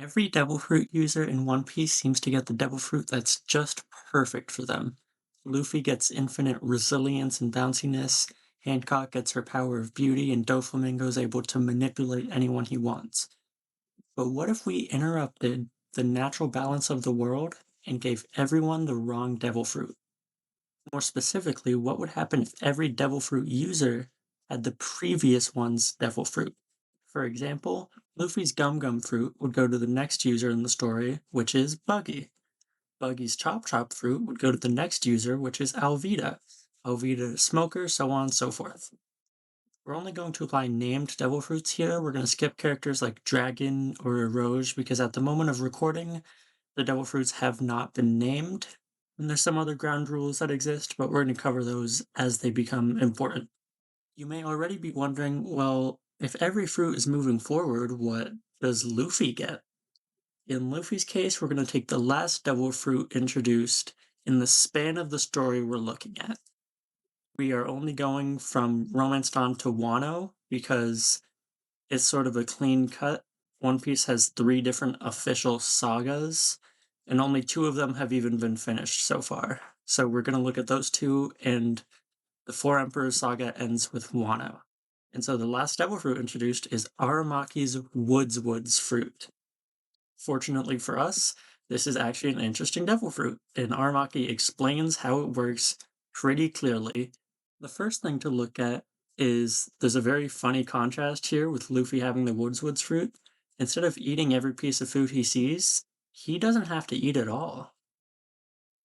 Every devil fruit user in One Piece seems to get the devil fruit that's just perfect for them. Luffy gets infinite resilience and bounciness, Hancock gets her power of beauty, and Doflamingo is able to manipulate anyone he wants. But what if we interrupted the natural balance of the world and gave everyone the wrong devil fruit? More specifically, what would happen if every devil fruit user had the previous one's devil fruit? For example, Luffy's Gum Gum fruit would go to the next user in the story, which is Buggy. Buggy's Chop Chop fruit would go to the next user, which is Alvida. Alvida to Smoker, so on and so forth. We're only going to apply named devil fruits here. We're going to skip characters like Dragon or Eroge because at the moment of recording, the devil fruits have not been named. And there's some other ground rules that exist, but we're going to cover those as they become important. You may already be wondering, well, if every fruit is moving forward, what does Luffy get? In Luffy's case, we're going to take the last devil fruit introduced in the span of the story we're looking at. We are only going from Romance Dawn to Wano because it's sort of a clean cut. One Piece has three different official sagas, and only two of them have even been finished so far. So we're going to look at those two, and the Four Emperors saga ends with Wano. And so the last devil fruit introduced is Aramaki's Woods fruit. Fortunately for us, this is actually an interesting devil fruit, and Aramaki explains how it works pretty clearly. The first thing to look at is there's a very funny contrast here with Luffy having the Woods fruit. Instead of eating every piece of food he sees, he doesn't have to eat it all.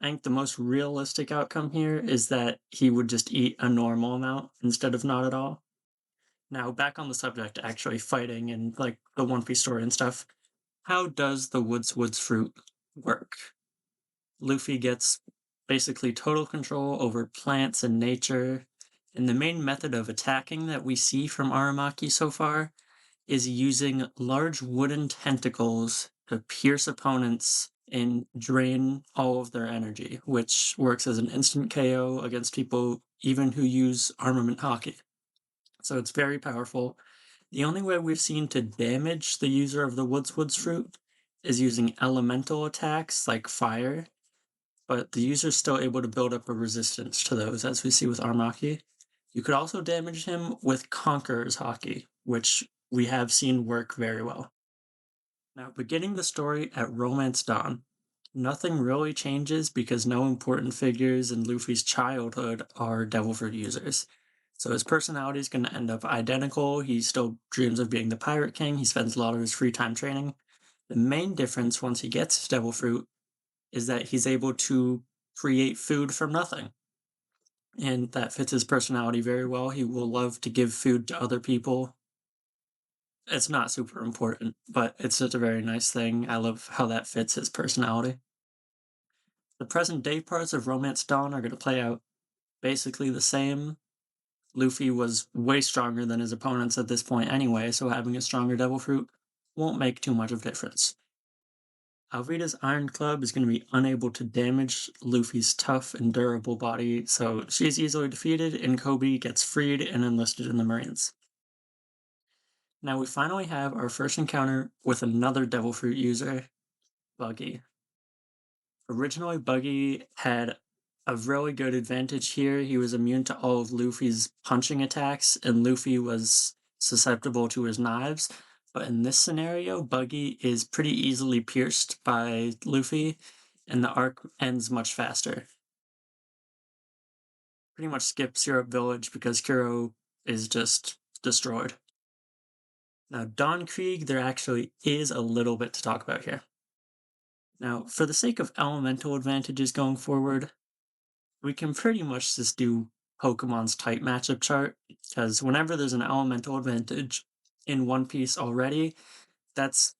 I think the most realistic outcome here is that he would just eat a normal amount instead of not at all. Now, back on the subject, actually fighting and like the One Piece story and stuff, how does the Woods fruit work? Luffy gets basically total control over plants and nature, and the main method of attacking that we see from Aramaki so far is using large wooden tentacles to pierce opponents and drain all of their energy, which works as an instant KO against people even who use armament hockey. So it's very powerful. The only way we've seen to damage the user of the Woods fruit is using elemental attacks like fire, but the user's still able to build up a resistance to those, as we see with Armaki. You could also damage him with Conqueror's Hockey, which we have seen work very well. Now, beginning the story at Romance Dawn, nothing really changes because no important figures in Luffy's childhood are Devil Fruit users. So his personality is going to end up identical. He still dreams of being the Pirate King. He spends a lot of his free time training. The main difference once he gets his Devil Fruit is that he's able to create food from nothing. And that fits his personality very well. He will love to give food to other people. It's not super important, but it's just a very nice thing. I love how that fits his personality. The present day parts of Romance Dawn are going to play out basically the same. Luffy was way stronger than his opponents at this point anyway, so having a stronger Devil Fruit won't make too much of a difference. Alvida's Iron Club is going to be unable to damage Luffy's tough and durable body, so she's easily defeated, and Kobe gets freed and enlisted in the Marines. Now we finally have our first encounter with another Devil Fruit user, Buggy. Originally, Buggy had a really good advantage here. He was immune to all of Luffy's punching attacks, and Luffy was susceptible to his knives. But in this scenario, Buggy is pretty easily pierced by Luffy, and the arc ends much faster. Pretty much skips Syrup Village because Kuro is just destroyed. Now, Dawn Krieg, there actually is a little bit to talk about here. Now, for the sake of elemental advantages going forward, we can pretty much just do Pokemon's type matchup chart, because whenever there's an elemental advantage in One Piece already, that's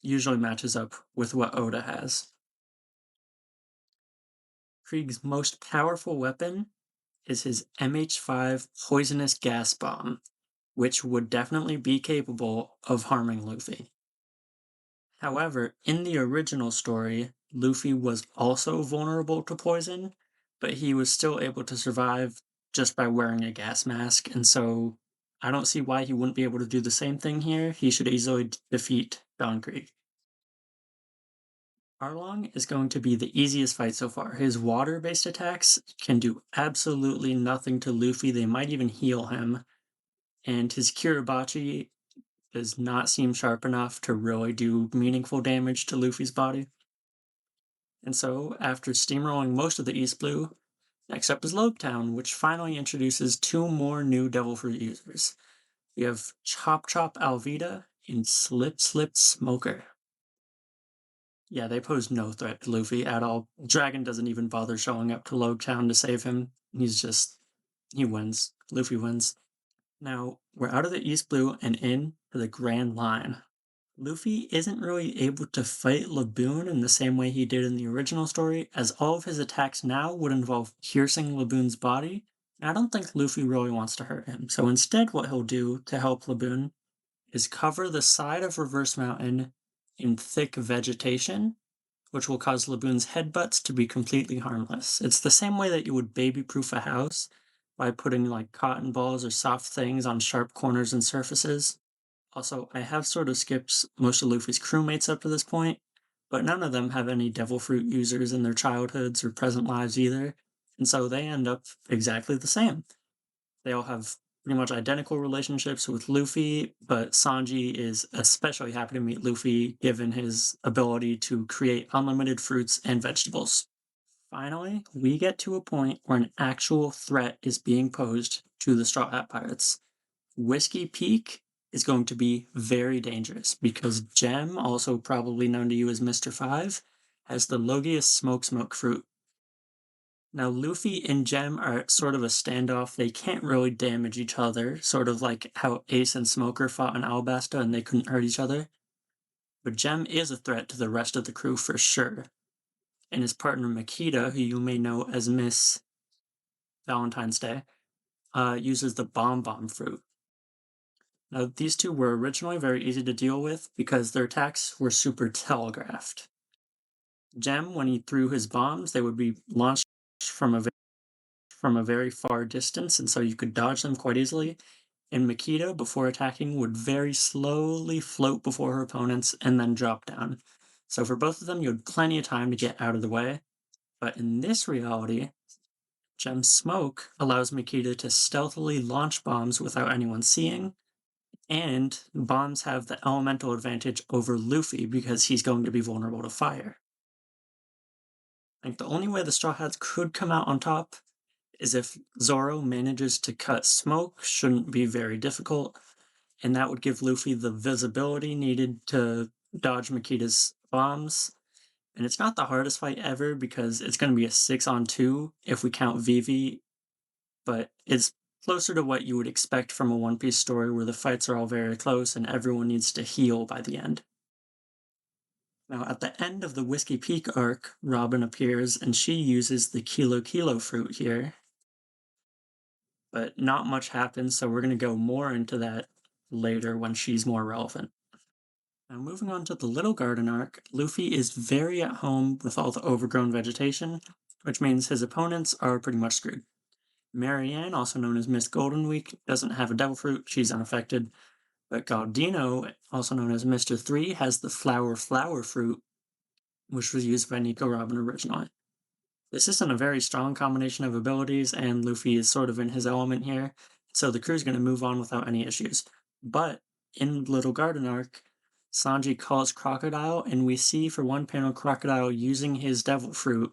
usually matches up with what Oda has. Krieg's most powerful weapon is his MH5 poisonous gas bomb, which would definitely be capable of harming Luffy. However, in the original story, Luffy was also vulnerable to poison, but he was still able to survive just by wearing a gas mask, and so I don't see why he wouldn't be able to do the same thing here. He should easily defeat Don Krieg. Arlong is going to be the easiest fight so far. His water-based attacks can do absolutely nothing to Luffy. They might even heal him. And his Kiribachi does not seem sharp enough to really do meaningful damage to Luffy's body. And so, after steamrolling most of the East Blue, next up is Lobetown, which finally introduces two more new Devil Fruit users. We have Chop Chop Alvida and Slip Slip Smoker. Yeah, they pose no threat to Luffy at all. Dragon doesn't even bother showing up to Logtown to save him. He wins. Luffy wins. Now, we're out of the East Blue and in to the Grand Line. Luffy isn't really able to fight Laboon in the same way he did in the original story, as all of his attacks now would involve piercing Laboon's body. And I don't think Luffy really wants to hurt him. So instead, what he'll do to help Laboon is cover the side of Reverse Mountain in thick vegetation, which will cause Laboon's headbutts to be completely harmless. It's the same way that you would baby-proof a house by putting like cotton balls or soft things on sharp corners and surfaces. Also, I have sort of skipped most of Luffy's crewmates up to this point, but none of them have any devil fruit users in their childhoods or present lives either, and so they end up exactly the same. They all have pretty much identical relationships with Luffy, but Sanji is especially happy to meet Luffy given his ability to create unlimited fruits and vegetables. Finally, we get to a point where an actual threat is being posed to the Straw Hat Pirates. Whiskey Peak is going to be very dangerous because Gem, also probably known to you as Mr. Five, has the Logius Smoke fruit. Now, Luffy and Gem are at sort of a standoff. They can't really damage each other, sort of like how Ace and Smoker fought in Alabasta and they couldn't hurt each other. But Gem is a threat to the rest of the crew for sure. And his partner Makita, who you may know as Miss Valentine's Day, uses the Bomb fruit. Now, these two were originally very easy to deal with because their attacks were super telegraphed. Gem, when he threw his bombs, they would be launched from a very far distance, and so you could dodge them quite easily. And Makita, before attacking, would very slowly float before her opponents and then drop down. So for both of them, you had plenty of time to get out of the way. But in this reality, Gem's smoke allows Makita to stealthily launch bombs without anyone seeing, and bombs have the elemental advantage over Luffy because he's going to be vulnerable to fire. Like the only way the Straw Hats could come out on top is if Zoro manages to cut smoke, shouldn't be very difficult, and that would give Luffy the visibility needed to dodge Makita's bombs. And it's not the hardest fight ever because it's going to be a 6-on-2 if we count Vivi, but it's closer to what you would expect from a One Piece story where the fights are all very close and everyone needs to heal by the end. Now, at the end of the Whiskey Peak arc, Robin appears and she uses the Kilo fruit here, but not much happens, so we're going to go more into that later when she's more relevant. Now, moving on to the Little Garden arc, Luffy is very at home with all the overgrown vegetation, which means his opponents are pretty much screwed. Marianne, also known as Miss Golden Week, doesn't have a devil fruit, she's unaffected, but Galdino, also known as Mr. 3, has the flower fruit, which was used by Nico Robin originally. This isn't a very strong combination of abilities, and Luffy is sort of in his element here, so the crew's going to move on without any issues. But in Little Garden arc, Sanji calls Crocodile, and we see for one panel Crocodile using his devil fruit,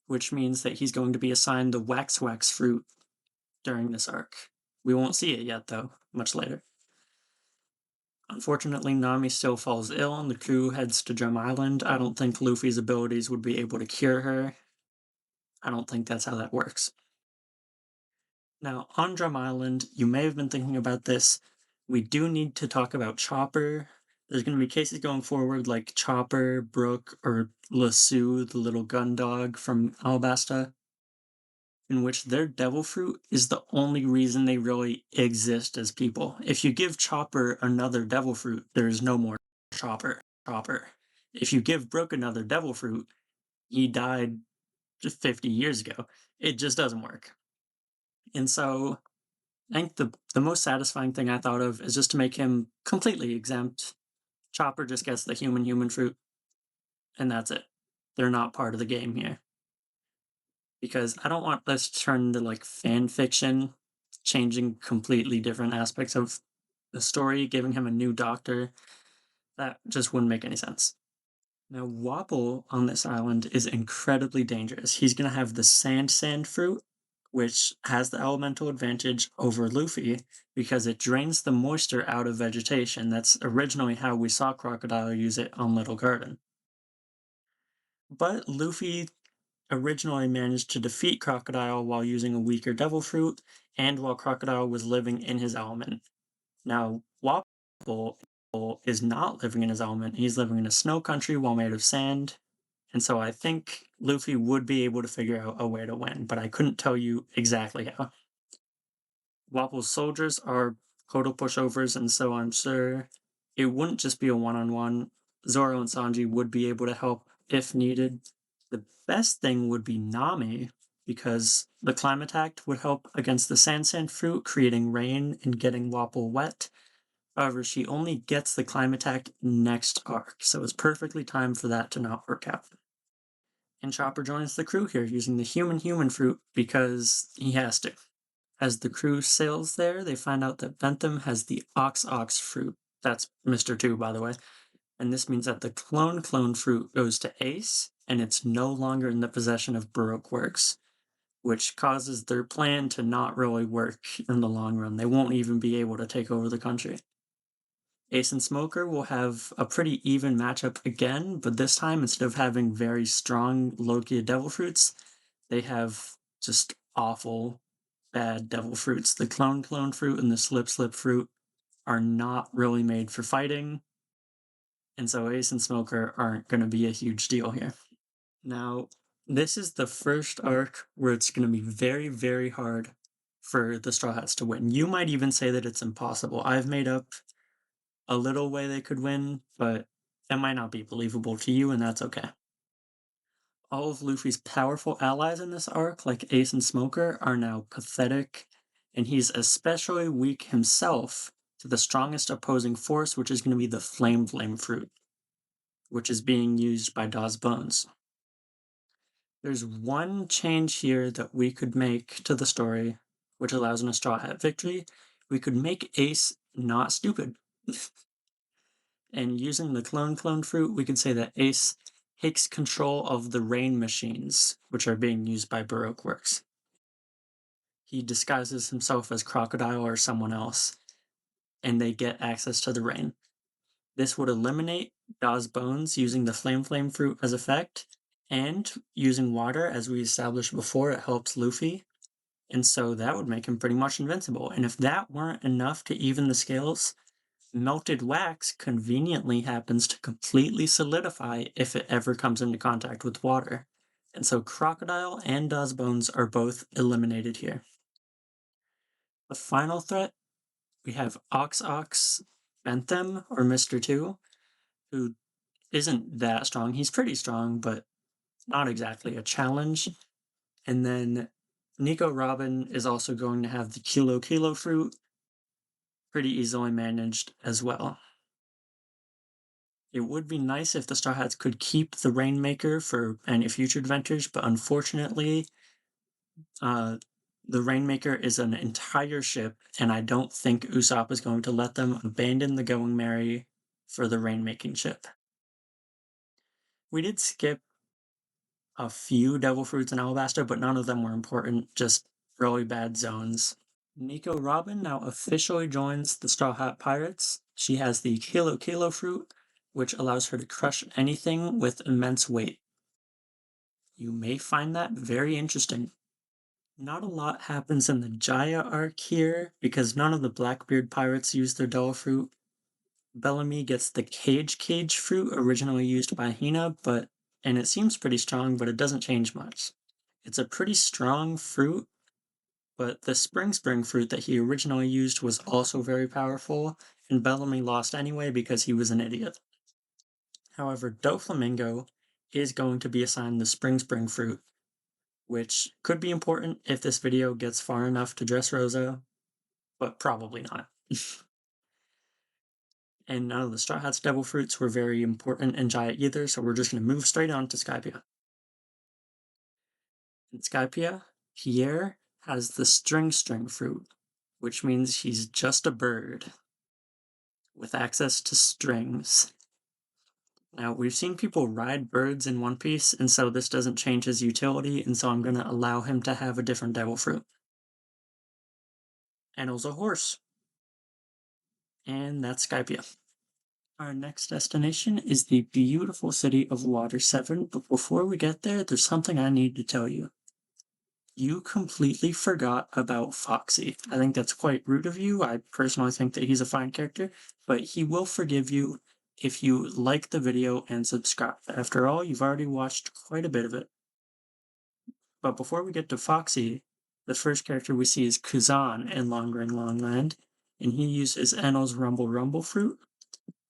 which means that he's going to be assigned the Wax fruit during this arc. We won't see it yet, though, much later. Unfortunately, Nami still falls ill and the crew heads to Drum Island. I don't think Luffy's abilities would be able to cure her. I don't think that's how that works. Now, on Drum Island, you may have been thinking about this. We do need to talk about Chopper. There's going to be cases going forward like Chopper, Brook, or Lasue, the little gun dog from Alabasta, in which their devil fruit is the only reason they really exist as people. If you give Chopper another devil fruit, there is no more Chopper. If you give Brook another devil fruit, he died just 50 years ago. It just doesn't work. And so I think the most satisfying thing I thought of is just to make him completely exempt. Chopper just gets the human fruit. and that's it. They're not part of the game here because I don't want this to turn into like fan fiction, changing completely different aspects of the story, giving him a new doctor. That just wouldn't make any sense. Now, Wapol on this island is incredibly dangerous. He's going to have the sand fruit, which has the elemental advantage over Luffy because it drains the moisture out of vegetation. That's originally how we saw Crocodile use it on Little Garden. But Luffy originally managed to defeat Crocodile while using a weaker devil fruit and while Crocodile was living in his element. Now, Wapol is not living in his element. He's living in a snow country while made of sand. And so I think Luffy would be able to figure out a way to win, but I couldn't tell you exactly how. Wapple's soldiers are total pushovers, and so I'm sure it wouldn't just be a one-on-one. Zoro and Sanji would be able to help if needed. The best thing would be Nami, because the climate act would help against the sand fruit, creating rain and getting Wapple wet. However, she only gets the climate act next arc, so it's perfectly timed for that to not work out. And Chopper joins the crew here using the human fruit because he has to. As the crew sails there, they find out that Bentham has the ox fruit. That's Mr. 2, by the way. And this means that the clone fruit goes to Ace, and it's no longer in the possession of Baroque Works, which causes their plan to not really work in the long run. They won't even be able to take over the country. Ace and Smoker will have a pretty even matchup again, but this time, instead of having very strong Logia devil fruits, they have just awful, bad devil fruits. The clone fruit and the slip fruit are not really made for fighting, and so Ace and Smoker aren't going to be a huge deal here. Now, this is the first arc where it's going to be very, very hard for the Straw Hats to win. You might even say that it's impossible. I've made up a little way they could win, but it might not be believable to you, and that's okay. All of Luffy's powerful allies in this arc, like Ace and Smoker, are now pathetic, and he's especially weak himself to the strongest opposing force, which is going to be the Flame fruit, which is being used by Dawes Bones. There's one change here that we could make to the story, which allows a Straw Hat victory. We could make Ace not stupid. And using the clone fruit, we could say that Ace takes control of the rain machines, which are being used by Baroque Works. He disguises himself as Crocodile or someone else, and they get access to the rain. This would eliminate Dawes Bones using the Flame fruit as effect, and using water, as we established before, it helps Luffy. And so that would make him pretty much invincible. And if that weren't enough to even the scales, melted wax conveniently happens to completely solidify if it ever comes into contact with water. And so Crocodile and Dawes Bones are both eliminated here. The final threat, we have Ox Bentham, or Mr. 2, who isn't that strong. He's pretty strong, but not exactly a challenge. And then Nico Robin is also going to have the Kilo fruit, pretty easily managed as well. It would be nice if the Straw Hats could keep the Rainmaker for any future adventures, but unfortunately, the Rainmaker is an entire ship, and I don't think Usopp is going to let them abandon the Going Merry for the Rainmaking ship. We did skip a few Devil Fruits in Alabasta, but none of them were important, just really bad zones. Nico Robin now officially joins the Straw Hat Pirates. She has the Kilo fruit, which allows her to crush anything with immense weight. You may find that very interesting. Not a lot happens in the Jaya arc here, because none of the Blackbeard pirates use their Devil Fruit. Bellamy gets the Cage fruit, originally used by Hina, and it seems pretty strong, but it doesn't change much. It's a pretty strong fruit, but the Spring fruit that he originally used was also very powerful, and Bellamy lost anyway because he was an idiot. However, Doflamingo is going to be assigned the Spring fruit, which could be important if this video gets far enough to Dressrosa, but probably not. And none of the Straw Hat's devil fruits were very important in Jaya either, so we're just going to move straight on to Skypia. In Skypia, Pierre has the string fruit, which means he's just a bird with access to strings. Now, we've seen people ride birds in One Piece, and so this doesn't change his utility, and so I'm going to allow him to have a different devil fruit. Enel's a horse. And that's Skypia. Our next destination is the beautiful city of Water 7, but before we get there, there's something I need to tell you. You completely forgot about Foxy. I think that's quite rude of you. I personally think that he's a fine character, but he will forgive you if you like the video and subscribe. After all, you've already watched quite a bit of it. But before we get to Foxy, the first character we see is Kuzan in Long Ring Long Land, and he uses Enel's Rumble Rumble fruit.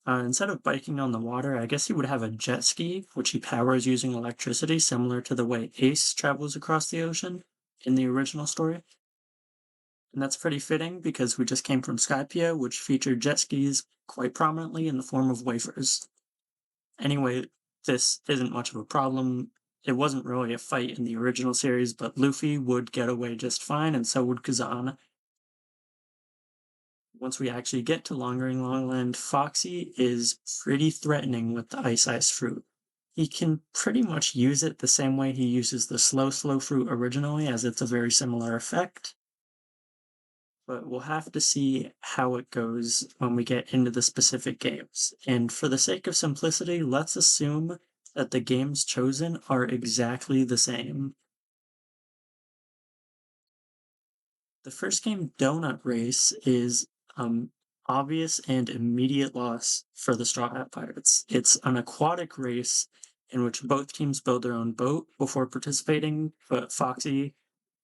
Instead of biking on the water, I guess he would have a jet ski, which he powers using electricity, similar to the way Ace travels across the ocean in the original story. And that's pretty fitting because we just came from Skypia, which featured jet skis quite prominently in the form of wafers. Anyway, this isn't much of a problem. It wasn't really a fight in the original series, but Luffy would get away just fine, and so would Kazan. Once we actually get to Long Ring Long Land, Foxy is pretty threatening with the Ice fruit. He can pretty much use it the same way he uses the Slow fruit originally, as it's a very similar effect. But we'll have to see how it goes when we get into the specific games. And for the sake of simplicity, let's assume that the games chosen are exactly the same. The first game, Donut Race, is obvious and immediate loss for the Straw Hat Pirates. It's an aquatic race in which both teams build their own boat before participating, but Foxy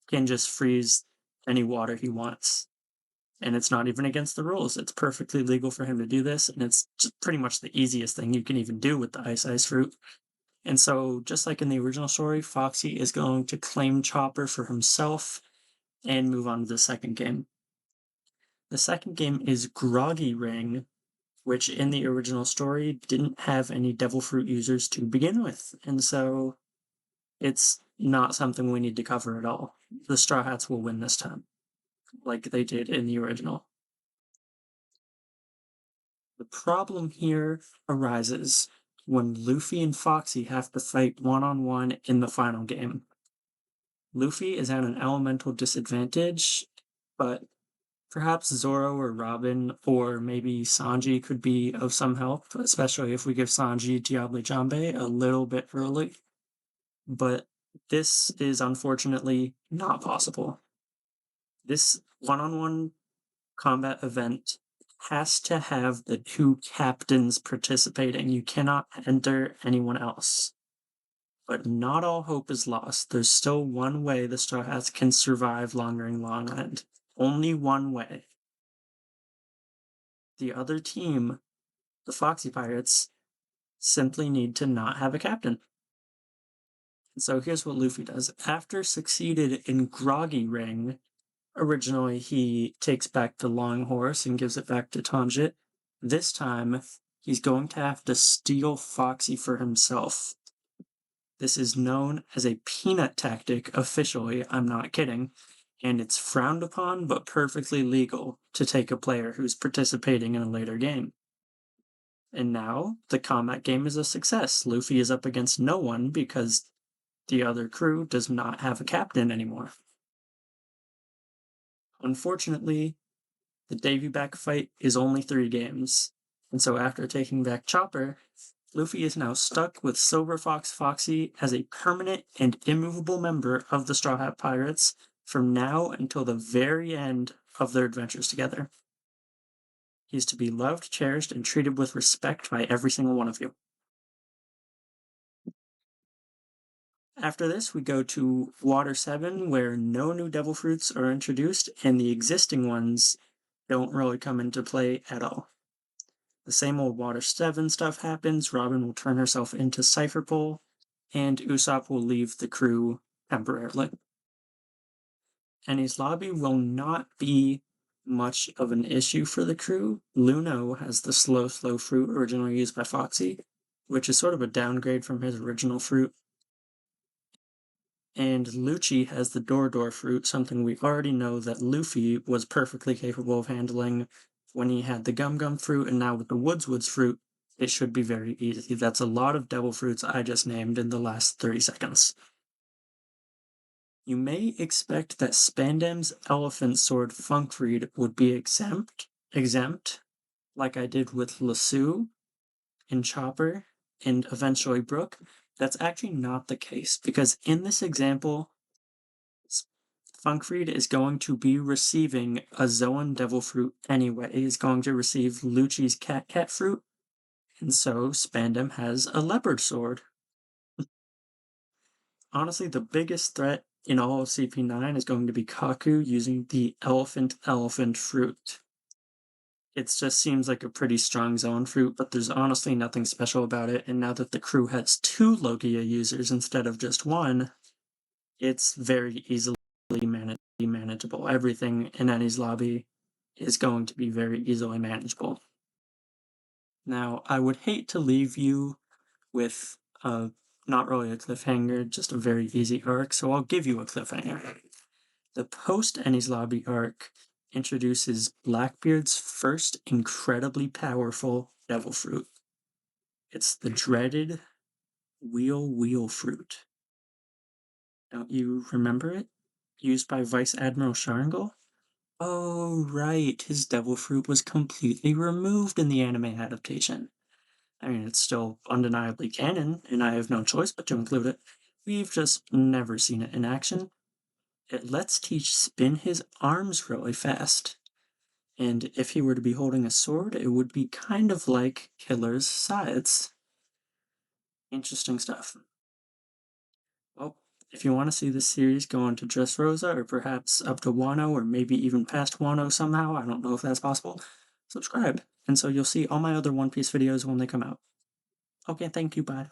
can just freeze any water he wants. And it's not even against the rules. It's perfectly legal for him to do this, and it's just pretty much the easiest thing you can even do with the Ice fruit. And so, just like in the original story, Foxy is going to claim Chopper for himself and move on to the second game. The second game is Groggy Ring, which in the original story didn't have any devil fruit users to begin with, and so it's not something we need to cover at all. The Straw Hats will win this time, like they did in the original. The problem here arises when Luffy and Foxy have to fight one-on-one in the final game. Luffy is at an elemental disadvantage, but perhaps Zoro or Robin or maybe Sanji could be of some help, especially if we give Sanji Diable Jambe a little bit early. But this is unfortunately not possible. This one-on-one combat event has to have the two captains participating. You cannot enter anyone else. But not all hope is lost. There's still one way the Straw Hats can survive Long Ring Long Land. Only one way. The other team, the Foxy Pirates, simply need to not have a captain. So here's what Luffy does. After succeeded in Groggy Ring, originally he takes back the Long Horse and gives it back to Tanjit. This time, he's going to have to steal Foxy for himself. This is known as a peanut tactic officially, I'm not kidding, and it's frowned upon but perfectly legal to take a player who's participating in a later game. And now, the combat game is a success. Luffy is up against no one because the other crew does not have a captain anymore. Unfortunately, the debut back fight is only 3 games, and so after taking back Chopper, Luffy is now stuck with Silver Fox Foxy as a permanent and immovable member of the Straw Hat Pirates from now until the very end of their adventures together. He is to be loved, cherished, and treated with respect by every single one of you. After this, we go to Water 7, where no new devil fruits are introduced, and the existing ones don't really come into play at all. The same old Water 7 stuff happens. Robin will turn herself into Cypher Pole, and Usopp will leave the crew temporarily. Enies Lobby will not be much of an issue for the crew. Luno has the slow fruit originally used by Foxy, which is sort of a downgrade from his original fruit. And Lucci has the Door fruit, something we already know that Luffy was perfectly capable of handling when he had the Gum fruit, and now with the Woods fruit, it should be very easy. That's a lot of devil fruits I just named in the last 30 seconds. You may expect that Spandam's elephant sword Funkfried would be exempt, like I did with Lasso and Chopper and eventually Brook. That's actually not the case, because in this example, Funkfried is going to be receiving a Zoan Devil Fruit anyway. He's going to receive Lucci's Cat Fruit, and so Spandam has a Leopard Sword. Honestly, the biggest threat in all of CP9 is going to be Kaku using the Elephant Fruit. It just seems like a pretty strong Zoan fruit, but there's honestly nothing special about it, and now that the crew has 2 Logia users instead of just 1, it's very easily manageable. Everything in Annie's lobby is going to be very easily manageable. Now, I would hate to leave you with not really a cliffhanger, just a very easy arc, so I'll give you a cliffhanger. The post Annie's lobby arc introduces Blackbeard's first incredibly powerful devil fruit. It's the dreaded Wheel fruit. Don't you remember it? Used by Vice Admiral Sharingal? Oh, right. His devil fruit was completely removed in the anime adaptation. I mean, it's still undeniably canon, and I have no choice but to include it. We've just never seen it in action. It lets Teach spin his arms really fast. And if he were to be holding a sword, it would be kind of like Killer's sides. Interesting stuff. Well, if you want to see this series go on to Dressrosa, or perhaps up to Wano, or maybe even past Wano somehow, I don't know if that's possible, subscribe. And so you'll see all my other One Piece videos when they come out. Okay, thank you, bye.